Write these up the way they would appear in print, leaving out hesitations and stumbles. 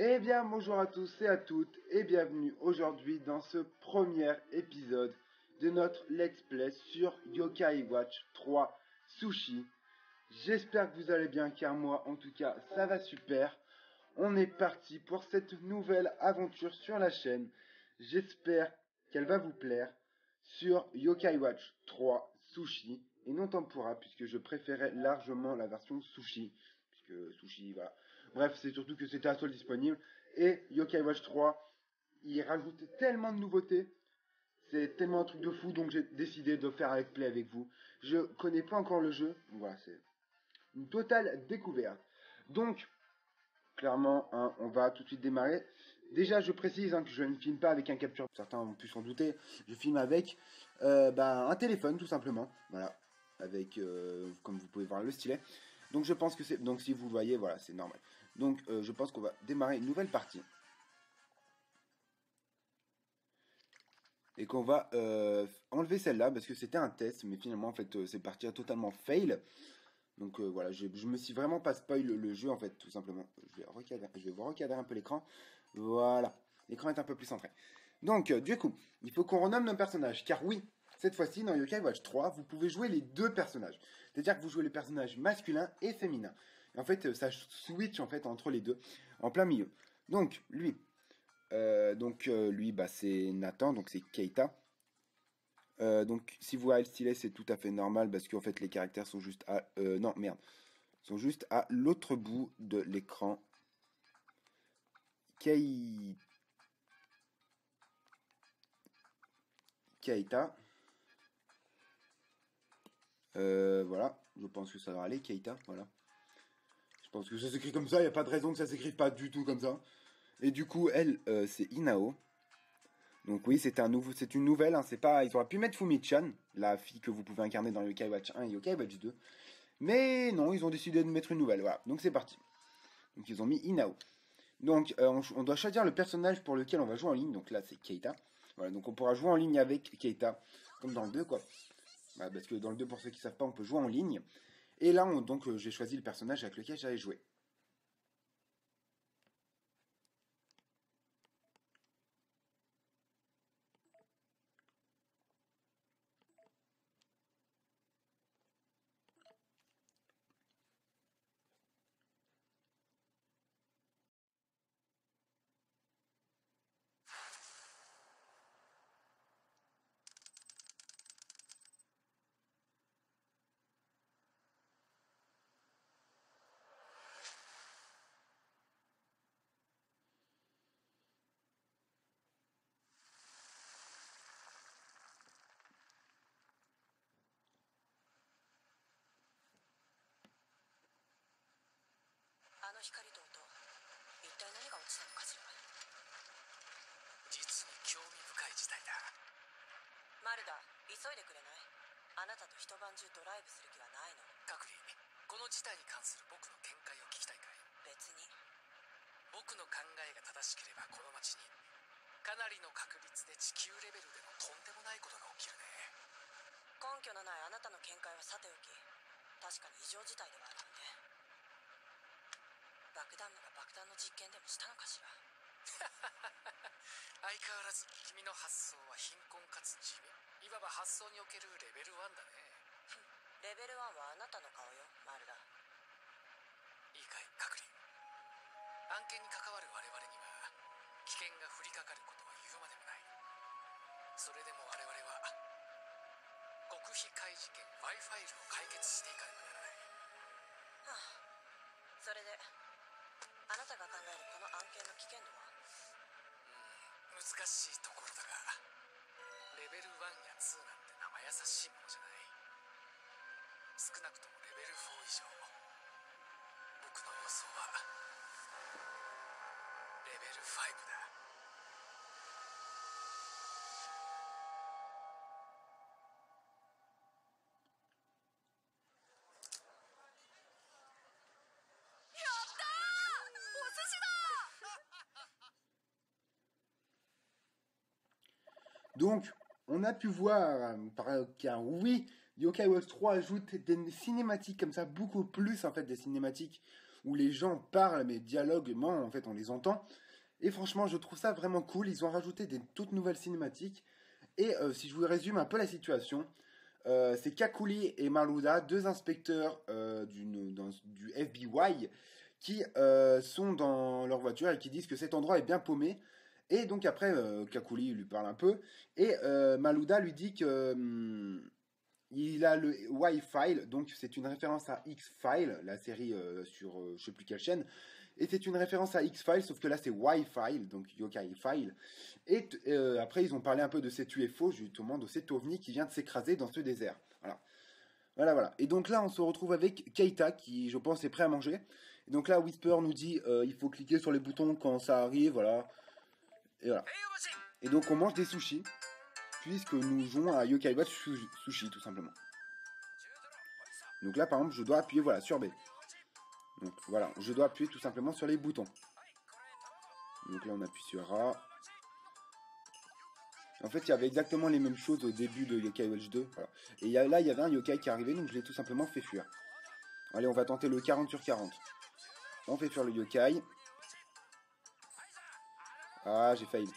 Eh bien, bonjour à tous et à toutes, et bienvenue aujourd'hui dans ce premier épisode de notre Let's Play sur Yokai Watch 3 Sushi. J'espère que vous allez bien, car moi, en tout cas, ça va super. On est parti pour cette nouvelle aventure sur la chaîne. J'espère qu'elle va vous plaire sur Yokai Watch 3 Sushi et non Tempura, puisque je préférais largement la version Sushi. Puisque Sushi, voilà. Bref, c'est surtout que c'était un seul disponible. Et Yokai Watch 3, il rajoute tellement de nouveautés. C'est tellement un truc de fou, donc j'ai décidé de faire avec play avec vous. Je connais pas encore le jeu, donc voilà, c'est une totale découverte. Donc, clairement, hein, on va tout de suite démarrer. Déjà, je précise que je ne filme pas avec un capture, certains ont pu s'en douter. Je filme avec un téléphone, tout simplement. Voilà, avec, comme vous pouvez voir, le stylet. Donc, je pense que c'est, donc si vous le voyez, voilà, c'est normal. Donc, je pense qu'on va démarrer une nouvelle partie. Et qu'on va enlever celle-là, parce que c'était un test, mais finalement, en fait, c'est parti totalement fail. Donc voilà, je me suis vraiment pas spoil le jeu, en fait, tout simplement. Je vais vous recadrer un peu l'écran. Voilà, l'écran est un peu plus centré. Donc, du coup, il faut qu'on renomme nos personnages, car oui, cette fois-ci, dans Yokai Watch 3, vous pouvez jouer les deux personnages. C'est-à-dire que vous jouez les personnages masculins et féminins. Et en fait, ça switch, en fait, entre les deux, en plein milieu. Donc, lui, c'est Nathan, donc c'est Keita. Donc, si vous voyez le stylet, c'est tout à fait normal, parce qu'en fait, les caractères sont juste à... non, merde. Sont juste à l'autre bout de l'écran. Keita. Voilà, je pense que ça va aller, Keita, voilà. Je pense que ça s'écrit comme ça, il n'y a pas de raison que ça s'écrive pas du tout comme ça. Et du coup, elle, c'est Inao. Donc oui, c'est une nouvelle, hein, c'est pas... Ils auraient pu mettre Fumi-chan, la fille que vous pouvez incarner dans Yokai Watch 1 et Yokai Watch 2. Mais non, ils ont décidé de mettre une nouvelle, voilà. Donc c'est parti. Donc ils ont mis Inao. Donc on doit choisir le personnage pour lequel on va jouer en ligne. Donc là, c'est Keita. Voilà, donc on pourra jouer en ligne avec Keita, comme dans le 2, quoi. Voilà, parce que dans le 2, pour ceux qui savent pas, on peut jouer en ligne. Et là, j'ai choisi le personnage avec lequel j'allais jouer. Donc, on a pu voir, car oui, Yokai Watch 3 ajoute des cinématiques comme ça, beaucoup plus en fait des cinématiques où les gens parlent, mais dialoguement, en fait, on les entend. Et franchement, je trouve ça vraiment cool. Ils ont rajouté des toutes nouvelles cinématiques. Et si je vous résume un peu la situation, c'est Kakuli et Malouda, deux inspecteurs du FBI, qui sont dans leur voiture et qui disent que cet endroit est bien paumé. Et donc après, Kakuli lui parle un peu. Et Malouda lui dit que il a le Y-File, donc c'est une référence à X-File, la série sur je sais plus quelle chaîne. Et c'est une référence à X-File, sauf que là c'est Y-File, donc Yokai File. Et après ils ont parlé un peu de cet UFO, justement, de cet ovni qui vient de s'écraser dans ce désert. Voilà. Voilà, voilà. Et donc là, on se retrouve avec Keita, qui, je pense, est prêt à manger. Et donc là, Whisper nous dit, il faut cliquer sur les boutons quand ça arrive, voilà. Et voilà. Et donc on mange des sushis, puisque nous jouons à Yokai Watch Sushi, tout simplement. Donc là, par exemple, je dois appuyer, voilà, sur B. Donc voilà, je dois appuyer tout simplement sur les boutons. Donc là, on appuie sur A. En fait, il y avait exactement les mêmes choses au début de Yokai Watch 2. Voilà. Et là, il y avait un yokai qui est arrivé, donc je l'ai tout simplement fait fuir. Allez, on va tenter le 40 sur 40. On fait fuir le yokai. Ah, j'ai failli.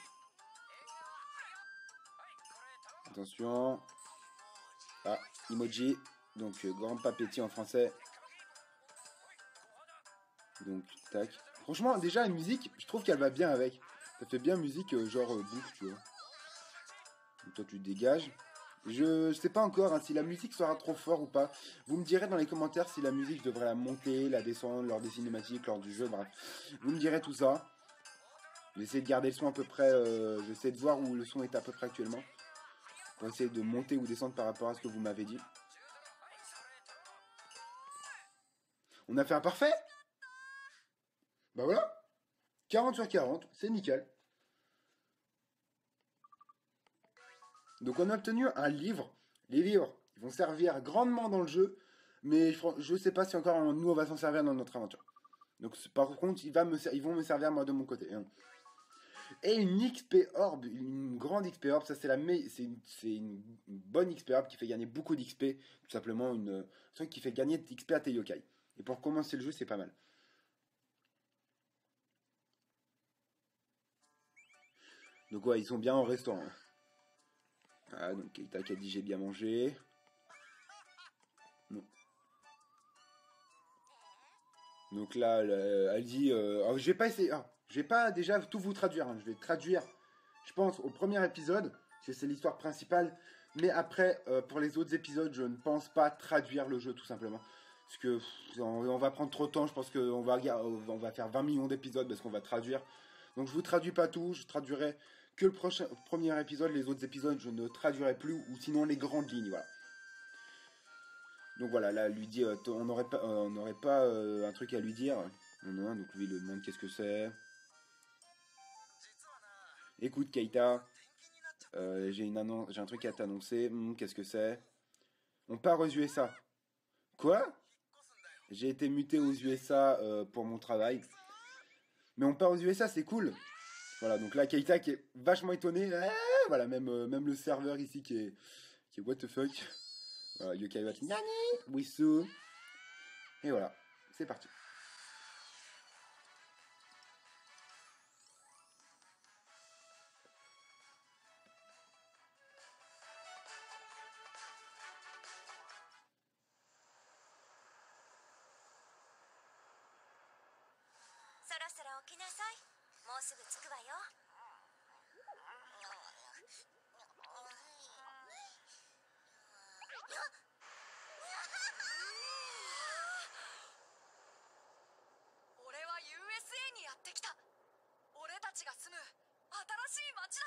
Attention. Ah, emoji. Donc, grand papéti en français. Donc, tac. Franchement, déjà, la musique, je trouve qu'elle va bien avec. Ça fait bien musique, genre bouffe, tu vois. Donc, toi, tu te dégages. Je sais pas encore hein, si la musique sera trop fort ou pas. Vous me direz dans les commentaires si la musique, je devrais la monter, la descendre lors des cinématiques, lors du jeu, bref. Vous me direz tout ça. J'essaie de garder le son à peu près. J'essaie de voir où le son est à peu près actuellement. Pour essayer de monter ou descendre par rapport à ce que vous m'avez dit. On a fait un parfait. Bah voilà. 40 sur 40, c'est nickel. Donc on a obtenu un livre. Les livres, ils vont servir grandement dans le jeu. Mais je sais pas si encore nous on va s'en servir dans notre aventure. Donc par contre, ils vont me servir moi de mon côté. Hein. Et une XP Orb, une grande XP Orb, ça c'est une bonne XP Orb qui fait gagner beaucoup d'XP. Tout simplement un truc qui fait gagner de XP à tes yokai. Et pour commencer le jeu, c'est pas mal. Donc ouais, ils sont bien en restaurant. Ah, donc Keita qui a dit j'ai bien mangé. Non. Donc là, elle dit, je vais pas essayer, je vais pas déjà tout vous traduire. Hein. Je vais traduire, je pense, au premier épisode, parce que c'est l'histoire principale. Mais après, pour les autres épisodes, je ne pense pas traduire le jeu tout simplement. Parce que on va prendre trop de temps. Je pense qu'on va faire 20 millions d'épisodes parce qu'on va traduire. Donc je vous traduis pas tout. Je traduirai que le premier épisode. Les autres épisodes, je ne traduirai plus ou sinon les grandes lignes. Voilà. Donc voilà, là, elle lui dit, on n'aurait pas un truc à lui dire. Non, non, donc lui, il lui demande qu'est-ce que c'est. Écoute, Keita, j'ai un truc à t'annoncer. Qu'est-ce que c'est? On part aux USA. Quoi? J'ai été muté aux USA pour mon travail. Mais on part aux USA, c'est cool. Voilà, donc là, Keita qui est vachement étonné. Voilà, même le serveur ici qui est what the fuck. Voilà, Yokai va Nani, Wisu. Et voilà, c'est parti. USA にやってきた。俺たちが住む新しい街だ。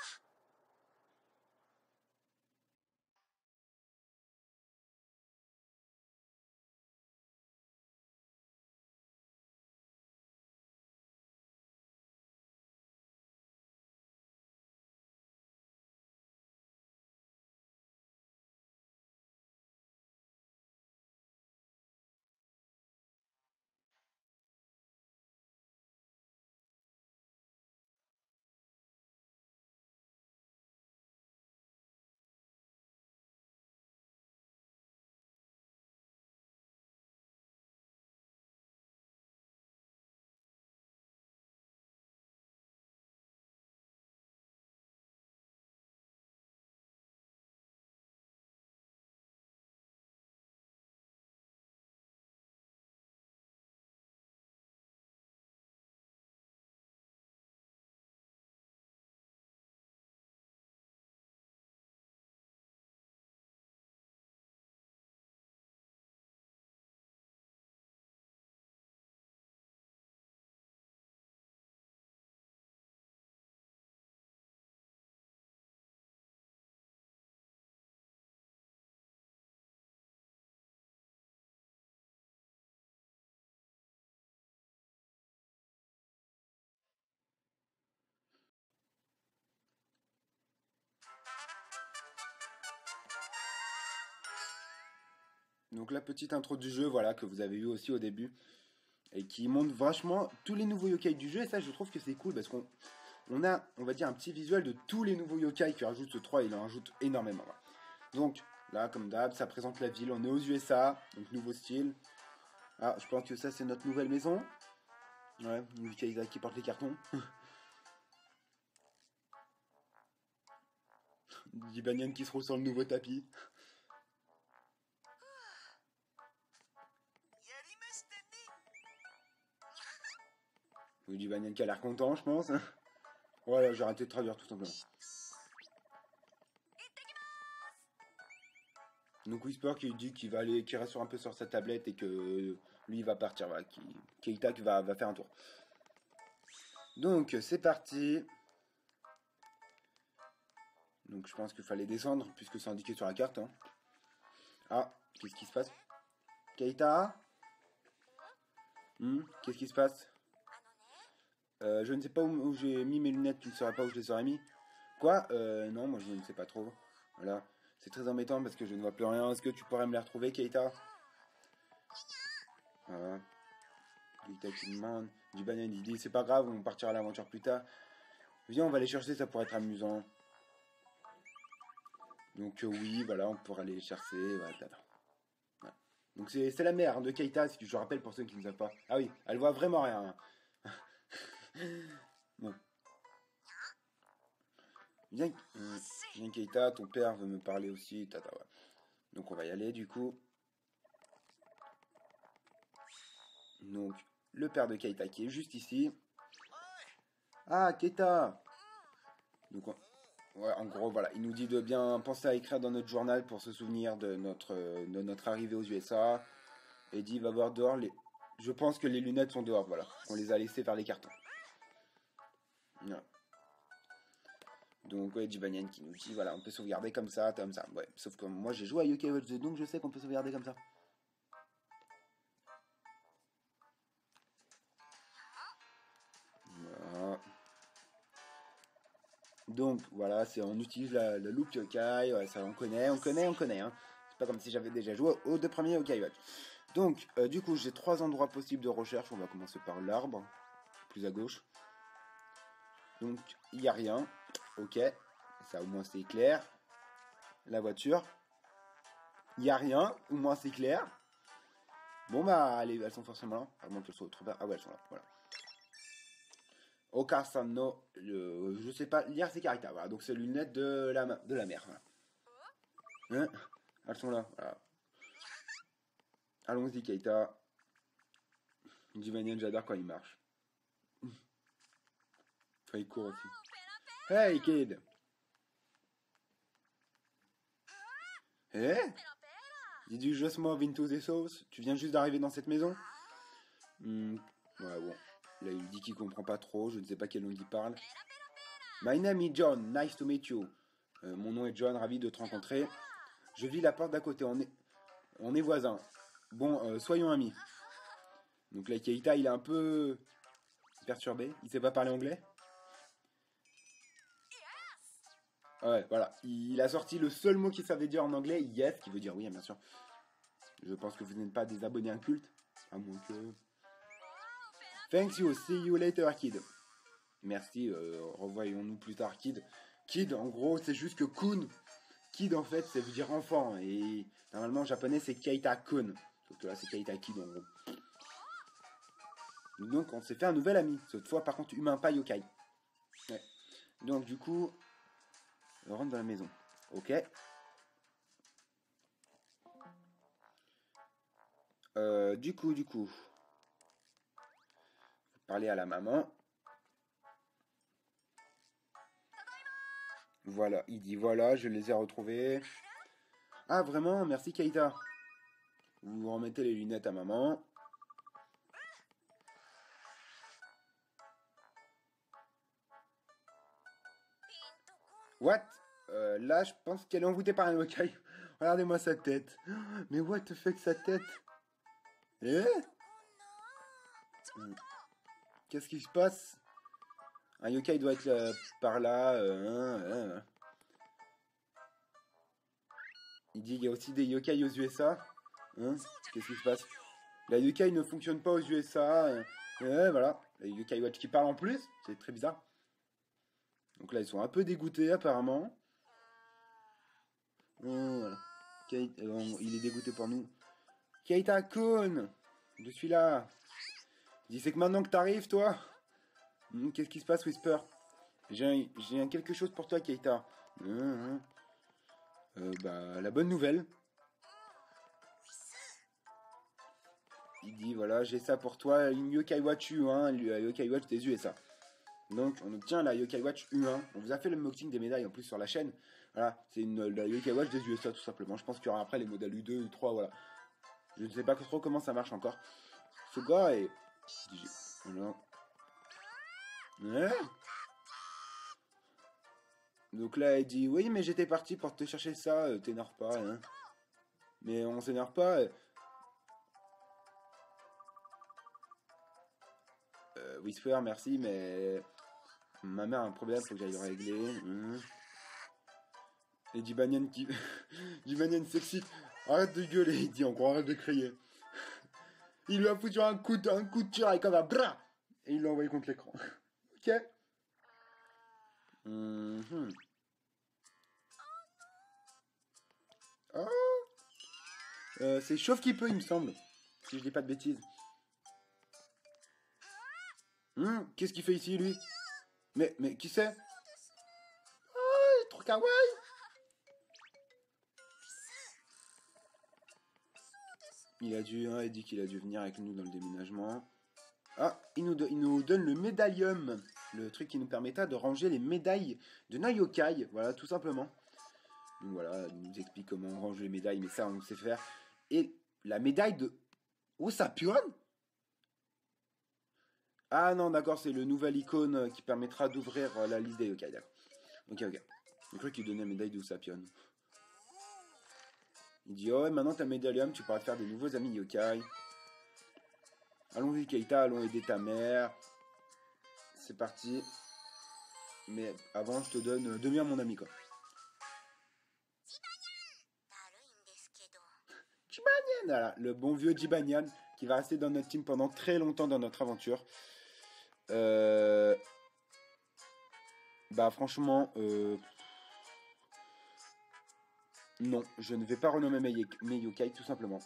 Donc la petite intro du jeu, voilà, que vous avez vu aussi au début. Et qui montre vachement tous les nouveaux yokai du jeu. Et ça, je trouve que c'est cool parce qu'on a, on va dire, un petit visuel de tous les nouveaux yokai qui rajoutent ce 3. Il en rajoute énormément. Voilà. Donc là, comme d'hab, ça présente la ville. On est aux USA, donc nouveau style. Ah, je pense que ça, c'est notre nouvelle maison. Ouais, yokai qui porte les cartons. Jibanyan qui se roule sur le nouveau tapis. Oui, Jibanyan qui a l'air content, je pense. Voilà, j'ai arrêté de traduire tout simplement. Donc Whisper qui dit qu'il va aller, qu'il reste un peu sur sa tablette et que lui il va partir, voilà, Keita qui va faire un tour. Donc c'est parti. Donc je pense qu'il fallait descendre puisque c'est indiqué sur la carte. Hein. Ah, qu'est-ce qui se passe? Keita? Qu'est-ce qui se passe? Je ne sais pas où j'ai mis mes lunettes, tu ne saurais pas où je les aurais mis. Quoi? Non, moi je ne sais pas trop. Voilà. C'est très embêtant parce que je ne vois plus rien. Est-ce que tu pourrais me les retrouver, Keita? Voilà. Keita qui demande. Jibanyan il dit c'est pas grave, on partira à l'aventure plus tard. Viens, on va les chercher, ça pourrait être amusant. Donc oui, voilà, on pourra les chercher. Voilà. Donc c'est la mère de Keita, si je rappelle pour ceux qui ne savent pas. Ah oui, elle voit vraiment rien. Bon. Viens, Keita, ton père veut me parler aussi. Tata, ouais. Donc on va y aller du coup. Donc le père de Keita qui est juste ici. Ah, Keita. Donc ouais, en gros voilà, il nous dit de bien penser à écrire dans notre journal pour se souvenir de notre arrivée aux USA. Et dit va voir dehors les. Je pense que les lunettes sont dehors, voilà. On les a laissées faire les cartons. Ouais. Donc ouais, Jibanyan qui nous dit voilà, on peut sauvegarder comme ça. Ouais, sauf que moi j'ai joué à Yokai Watch 2, donc je sais qu'on peut sauvegarder comme ça. Voilà. Donc voilà, on utilise la loupe yokai, ouais, ça on connaît. Hein. C'est pas comme si j'avais déjà joué aux deux premiers Yokai Watch. Donc du coup j'ai 3 endroits possibles de recherche. On va commencer par l'arbre, plus à gauche. Donc il n'y a rien. Ok, ça au moins c'est clair. La voiture. Il n'y a rien, au moins c'est clair. Bon bah allez, elles sont forcément là. À moins qu'elles soient trop bas. Ah ouais, elles sont là, voilà. Okasan no, je sais pas lire ces caractères. Voilà, donc c'est les lunettes de la mer. Voilà. Hein, elles sont là. Voilà. Allons-y, Keita. Jibanyan, j'adore quand il marche. Enfin, il court aussi. Hey, kid. Eh? Did you just move into the house? Tu viens juste d'arriver dans cette maison? Ouais, bon. Là, il dit qu'il comprend pas trop. Je ne sais pas quelle langue il parle. My name is John. Nice to meet you. Mon nom est John. Ravi de te rencontrer. Je vis la porte d'à côté. On est voisins. Bon, soyons amis. Donc là, Keita, il est un peu perturbé. Il sait pas parler anglais. Ouais, voilà. Il a sorti le seul mot qu'il savait dire en anglais, yes, qui veut dire oui, bien sûr. Je pense que vous n'êtes pas des abonnés incultes. À moins que... Thanks you, see you later, kid. Merci, revoyons-nous plus tard, kid. Kid, en gros, c'est juste que kun. Kid, en fait, ça veut dire enfant. Et normalement, en japonais, c'est Keita-kun. Sauf que là, c'est Keita-kid, en gros. Donc, on s'est fait un nouvel ami. Cette fois, par contre, humain, pas yokai. Ouais. Donc, du coup, on rentre dans la maison. Ok. Du coup. Parler à la maman. Voilà, il dit voilà, je les ai retrouvés. Ah, vraiment, merci Keita. Vous remettez les lunettes à maman. What? Là, je pense qu'elle est envoûtée par un yokai. Regardez-moi sa tête. Mais what the fuck, sa tête? Eh? Qu'est-ce qui se passe? Un yokai doit être par là. Il dit il y a aussi des yokai aux USA. Hein? Qu'est-ce qui se passe? La yokai ne fonctionne pas aux USA. Voilà. La Yokai Watch qui parle en plus. C'est très bizarre. Donc là, ils sont un peu dégoûtés apparemment. Voilà. Il est dégoûté pour nous. Keita-kun, je suis là. Dis, c'est que maintenant que t'arrives, toi. Qu'est-ce qui se passe, Whisper? J'ai quelque chose pour toi, Keita. La bonne nouvelle. Il dit, voilà, j'ai ça pour toi, une Yokai Watch U1, la Yokai Watch des USA. Donc, on obtient la Yokai Watch U1. On vous a fait le unboxing des médailles en plus sur la chaîne. Voilà, c'est la Yokai Watch des USA tout simplement. Je pense qu'il y aura après les modèles U2, U3, voilà. Je ne sais pas trop comment ça marche encore. Ce gars est... Voilà. Ouais. Donc là, il dit, oui, mais j'étais parti pour te chercher ça, t'énerve pas, hein. Mais on s'énerve pas. Whisper, merci, mais ma mère a un problème, faut que j'aille le régler. Et Jibanyan qui... Jibanyan s'excite. Arrête de gueuler, il dit encore, arrête de crier. Il lui a foutu un coup de tir avec un bras. Et il l'a envoyé contre l'écran. Ok. C'est Chauve qui peut, il me semble. Si je dis pas de bêtises. Qu'est-ce qu'il fait ici, lui? Mais qui c'est? Oh, il est trop kawaii. Il dit qu'il a dû venir avec nous dans le déménagement. Ah, il nous donne le médaillium. Le truc qui nous permettra de ranger les médailles de nos yokai. Voilà, tout simplement. Donc voilà, il nous explique comment on range les médailles, mais ça, on sait faire. Et la médaille de Osapion? Ah non, d'accord, c'est le nouvel icône qui permettra d'ouvrir la liste des yokai, d'accord. Ok. Je crois qu'il donnait la médaille d'Osapion. Il dit, oh ouais, maintenant t'as médaillium, tu pourras te faire de nouveaux amis yokai. Allons-y, Keita, allons aider ta mère. C'est parti. Mais avant, je te donne deviens mon ami, quoi. Jibanyan, voilà, le bon vieux Jibanyan qui va rester dans notre team pendant très longtemps dans notre aventure. Franchement, non, je ne vais pas renommer mes yokai, tout simplement.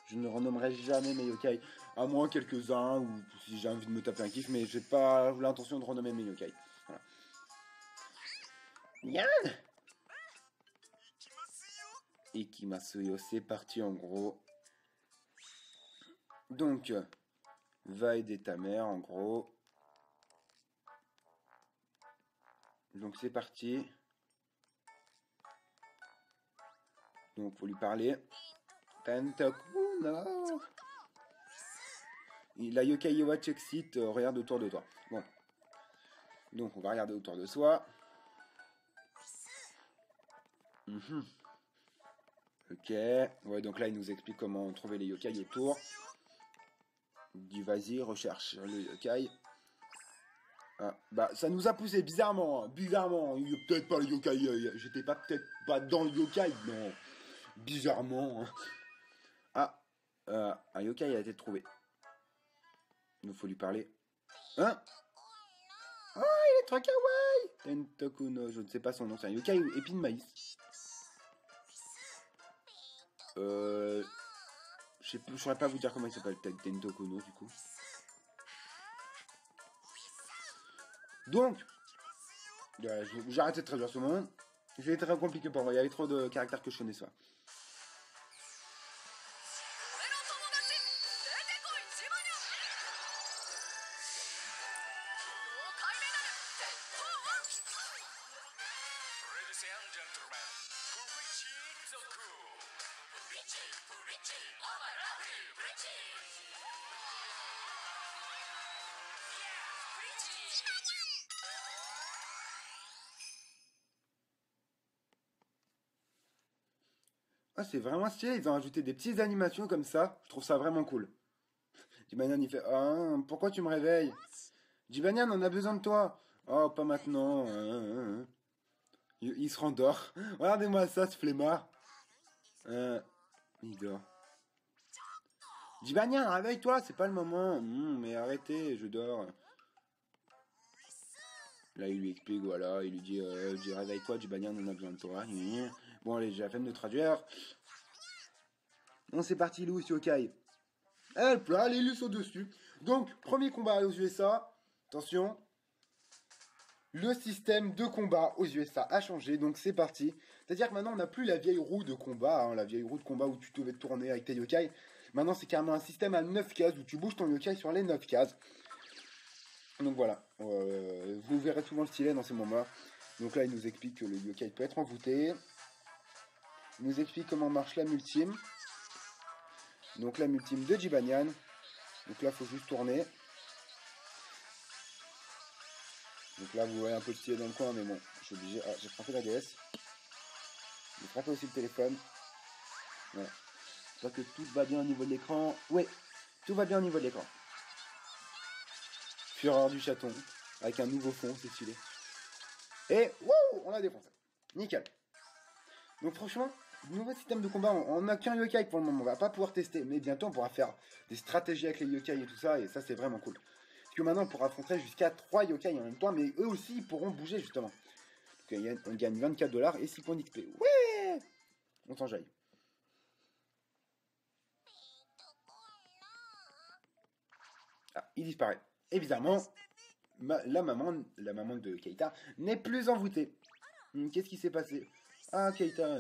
Je ne renommerai jamais mes yokai, à moins quelques-uns, ou si j'ai envie de me taper un kiff, mais j'ai pas l'intention de renommer mes yokai. Voilà. Yann Ikimasuyo, c'est parti en gros. Donc, va aider ta mère en gros. Donc c'est parti. Donc faut lui parler. Tentokuno. La Yokai Watch excite, regarde autour de toi. Bon. Donc on va regarder autour de soi. Ok. Ouais, donc là il nous explique comment trouver les yokai autour. Il dit vas-y, recherche le yokai. Ça nous a poussé bizarrement. Bizarrement. Il est peut-être pas le yokai. J'étais peut-être pas dans le yokai. Non. Bizarrement. Un yokai a été trouvé. Il nous faut lui parler. Hein? Oh, il est trop kawaii! Tentokuno, je ne sais pas son nom. C'est un yokai ou épine maïs. Je saurais pas vous dire comment il s'appelle. Tentokuno, du coup. Donc, j'arrête de traduire ce moment. C'est très compliqué pour moi. Il y avait trop de caractères que je connaissais pas. Ah, c'est vraiment stylé, ils ont ajouté des petites animations comme ça, je trouve ça vraiment cool. Jibanyan il fait pourquoi tu me réveilles? Jibanyan, on a besoin de toi. Oh, pas maintenant. Il se rendort. Regardez-moi ça, ce flemmard. Il dort. Jibanyan, réveille-toi, c'est pas le moment. Mais arrêtez, je dors. Là, il lui explique, voilà, il lui dit, réveille-toi, Jibanyan, on a besoin de toi. Bon, allez, j'ai la peine de traduire. Bon, c'est parti, Lou, Yokai. Hop là, les Lus sont dessus. Donc, premier combat aux USA. Attention. Le système de combat aux USA a changé, donc c'est parti. C'est-à-dire que maintenant, on n'a plus la vieille roue de combat, la vieille roue de combat où tu devais tourner avec tes yokai. Maintenant, c'est carrément un système à 9 cases où tu bouges ton yokai sur les 9 cases. Donc voilà, vous verrez souvent le stylet dans ces moments. Donc là, il nous explique que le yokai peut être envoûté. Il nous explique comment marche la multime. Donc la multime de Jibanyan. Donc là, il faut juste tourner. Donc là, vous voyez un peu de stylet dans le coin, mais bon, je suis obligé. Ah, j'ai frappé la DS. J'ai frappé aussi le téléphone. Voilà. J'espère que tout va bien au niveau de l'écran. Oui, tout va bien au niveau de l'écran. Fureur du chaton, avec un nouveau fond, c'est stylé. Et, wouh, on l'a défoncé. Nickel. Donc franchement, nouveau système de combat, on n'a qu'un yokai pour le moment, on va pas pouvoir tester, mais bientôt on pourra faire des stratégies avec les yokai et tout ça, et ça c'est vraiment cool. Parce que maintenant on pourra affronter jusqu'à 3 yokai en même temps, mais eux aussi ils pourront bouger justement. Donc on gagne 24$ et 6 points d'XP. Ouais, on s'enjaille. Ah, il disparaît. Évidemment, la maman de Keita n'est plus envoûtée. Qu'est-ce qui s'est passé? Ah, Keita.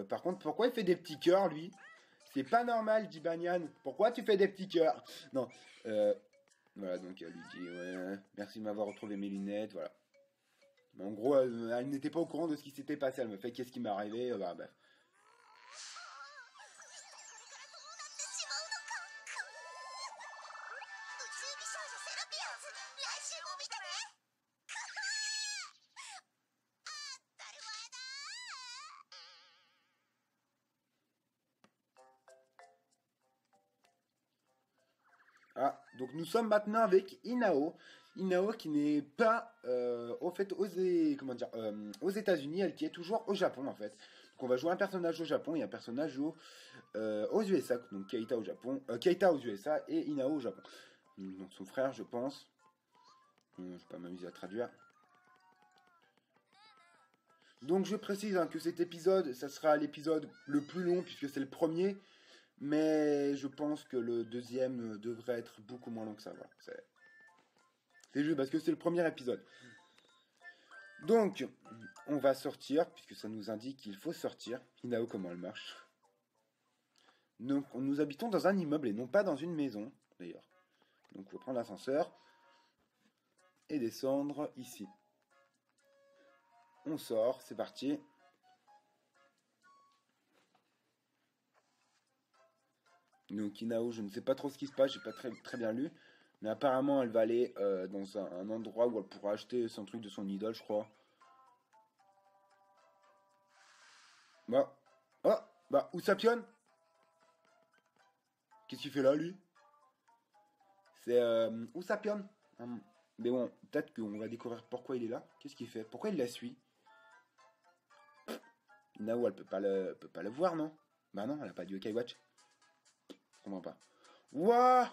Par contre, pourquoi il fait des petits cœurs, lui? C'est pas normal, dit Banyan. Pourquoi tu fais des petits cœurs? Non. Voilà, donc elle lui dit, ouais, merci de m'avoir retrouvé mes lunettes, voilà. Mais en gros, elle n'était pas au courant de ce qui s'était passé. Elle me fait, qu'est-ce qui m'est arrivé? Bah, bref. Ah, donc nous sommes maintenant avec Inao. Inao qui n'est pas au fait aux États-Unis, elle qui est toujours au Japon en fait. Donc on va jouer un personnage au Japon et un personnage aux USA. Donc Keita au Japon, Keita aux USA et Inao au Japon. Donc son frère, je pense. Je vais pas m'amuser à traduire. Donc je précise que cet épisode, ça sera l'épisode le plus long puisque c'est le premier. Mais je pense que le deuxième devrait être beaucoup moins long que ça. Voilà. C'est juste parce que c'est le premier épisode. Donc, on va sortir, puisque ça nous indique qu'il faut sortir. Inao, comment elle marche. Donc, nous habitons dans un immeuble et non pas dans une maison, d'ailleurs. Donc, il faut prendre l'ascenseur et descendre ici. On sort, c'est parti. Donc Inao, je ne sais pas trop ce qui se passe, j'ai pas très bien lu. Mais apparemment, elle va aller dans un endroit où elle pourra acheter son truc de son idole, je crois. Bah. Oh, bah, Usapion. Qu'est-ce qu'il fait là, lui? C'est Usapion. Mais bon, peut-être qu'on va découvrir pourquoi il est là. Qu'est-ce qu'il fait? Pourquoi il la suit? Inao, elle peut pas le voir, non? Bah non, elle a pas de Yokai Watch. Je comprends pas. Ouah!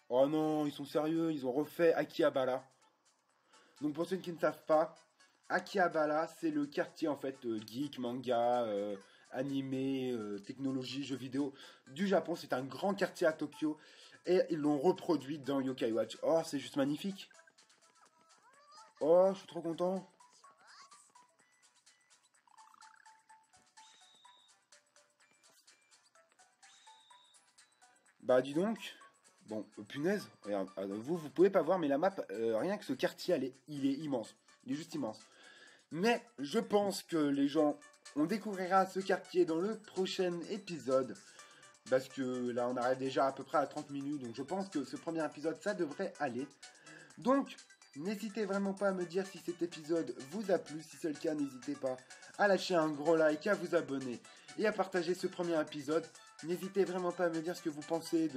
Oh non, ils sont sérieux, ils ont refait Akihabara. Donc pour ceux qui ne savent pas, Akihabara, c'est le quartier en fait geek, manga, animé, technologie, jeux vidéo du Japon. C'est un grand quartier à Tokyo et ils l'ont reproduit dans Yokai Watch. Oh, c'est juste magnifique. Oh, je suis trop content. Bah dis donc. Bon, punaise, regarde, vous pouvez pas voir, mais la map, rien que ce quartier, il est immense. Il est juste immense. Mais je pense que les gens, on découvrira ce quartier dans le prochain épisode. Parce que là, on arrive déjà à peu près à 30 minutes. Donc je pense que ce premier épisode, ça devrait aller. Donc, n'hésitez vraiment pas à me dire si cet épisode vous a plu. Si c'est le cas, n'hésitez pas à lâcher un gros like, à vous abonner et à partager ce premier épisode. N'hésitez vraiment pas à me dire ce que vous pensez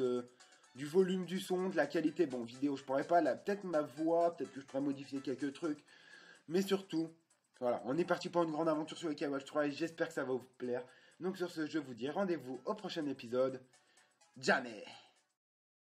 du volume du son, de la qualité. Bon, vidéo, je pourrais pas. Là, peut-être ma voix, peut-être que je pourrais modifier quelques trucs. Mais surtout, voilà, on est parti pour une grande aventure sur Yokai Watch 3 et j'espère que ça va vous plaire. Donc sur ce, je vous dis rendez-vous au prochain épisode. Jamais.